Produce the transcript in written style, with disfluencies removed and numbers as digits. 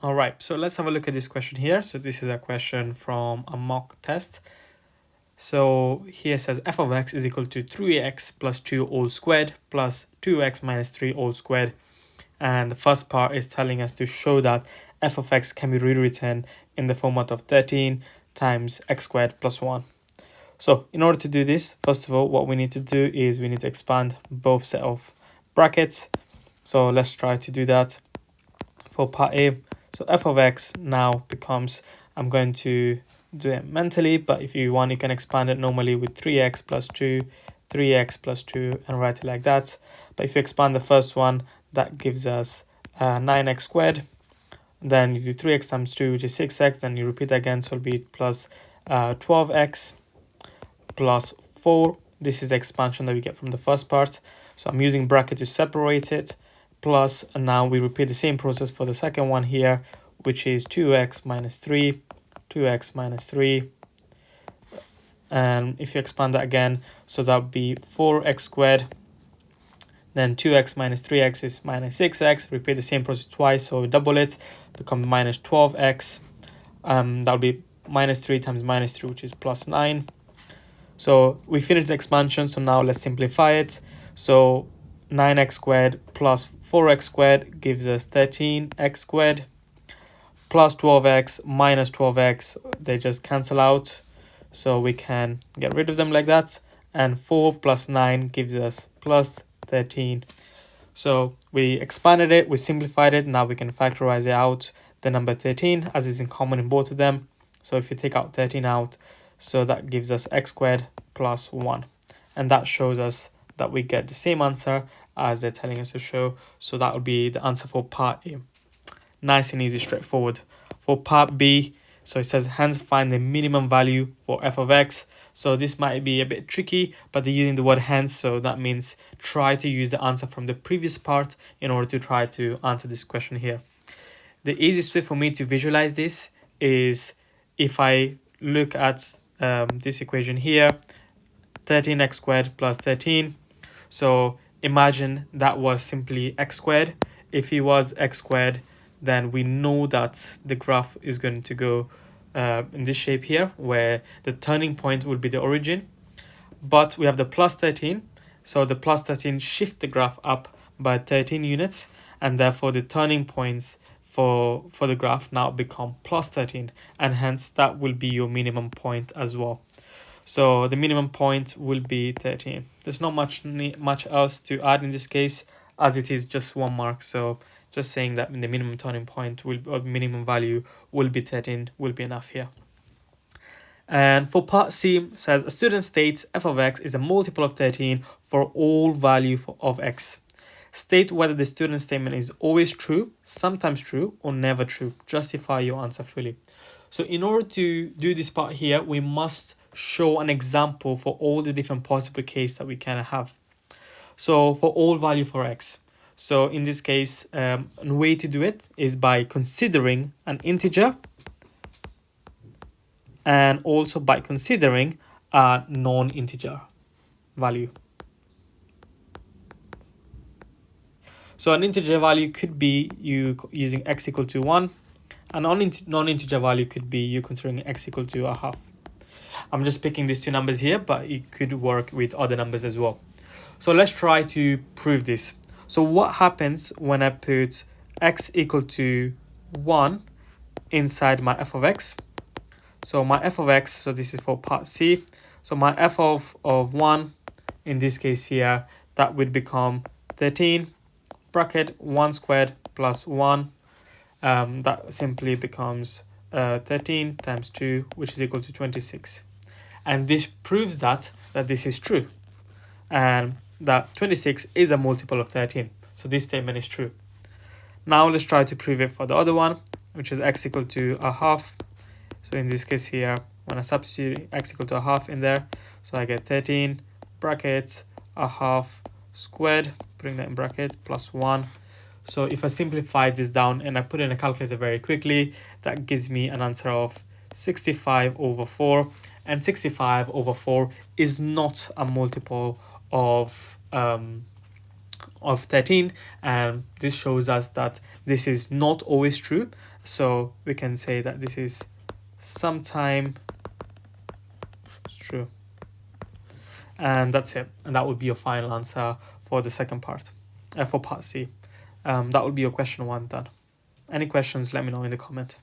All right, so let's have a look at this question here. So this is a question from a mock test. So here it says f of x is equal to 3x plus 2 all squared plus 2x minus 3 all squared. And the first part is telling us to show that f of x can be rewritten in the format of 13 times x squared plus 1. So in order to do this, first of all, what we need to do is we need to expand both set of brackets. So let's try to do that for part A. So f of x now becomes, I'm going to do it mentally, but if you want, you can expand it normally with 3x plus 2, 3x plus 2, and write it like that. But if you expand the first one, that gives us 9x squared. Then you do 3x times 2, which is 6x. Then you repeat again, so it'll be plus 12x plus 4. This is the expansion that we get from the first part. So I'm using bracket to separate it. Plus, and now we repeat the same process for the second one here, which is 2x minus 3, 2x minus 3. And if you expand that again, so that would be 4x squared. Then 2x minus 3x is minus 6x. Repeat the same process twice, so double it, becomes minus 12x. That'll be minus 3 times minus 3, which is plus 9. So we finished the expansion, so now let's simplify it. So 9x squared plus 4x squared gives us 13x squared plus 12x minus 12x, they just cancel out, so we can get rid of them like that. And 4 plus 9 gives us plus 13. So we expanded it, we simplified it, now we can factorize it out, the number 13, as is in common in both of them. So if you take out 13 out, so that gives us x squared plus 1. And that shows us that we get the same answer as they're telling us to show. So that would be the answer for part A. Nice and easy, straightforward. For part B, so it says hence find the minimum value for f of x. So this might be a bit tricky, but they're using the word hence, so that means try to use the answer from the previous part in order to try to answer this question here. The easiest way for me to visualize this is if I look at this equation here, 13x squared plus 13. So imagine that was simply x squared. If it was x squared, then we know that the graph is going to go in this shape here, where the turning point will be the origin. But we have the plus 13, so the plus 13 shift the graph up by 13 units, and therefore the turning points for the graph now become plus 13, and hence that will be your minimum point as well. So the minimum point will be 13. There's not much else to add in this case, as it is just 1 mark. So just saying that the minimum turning point will, or minimum value will be 13, will be enough here. And for part C, says a student states f of x is a multiple of 13 for all value of x. State whether the student statement is always true, sometimes true, or never true. Justify your answer fully. So in order to do this part here, we must show an example for all the different possible cases that we can have. So for all value for x. So in this case, a way to do it is by considering an integer and also by considering a non-integer value. So an integer value could be you using x equal to 1. A non-integer value could be you considering x equal to a half. I'm just picking these two numbers here, but it could work with other numbers as well. So let's try to prove this. So what happens when I put x equal to 1 inside my f of x? So my f of x, so this is for part C. So my f of 1, in this case here, that would become 13 bracket 1 squared plus 1. That simply becomes 13 times 2, which is equal to 26. And this proves that this is true, and that 26 is a multiple of 13. So this statement is true. Now let's try to prove it for the other one, which is x equal to a half. So in this case here, when I substitute x equal to a half in there, so I get 13 brackets a half squared, putting that in bracket, plus 1. So if I simplify this down and I put in a calculator very quickly, that gives me an answer of 65 over 4. And 65 over 4 is not a multiple of of 13, and this shows us that this is not always true. So we can say that this is sometime true, and that's it. And that would be your final answer for the second part, for part C. That would be your question 1 done. Any questions, let me know in the comment.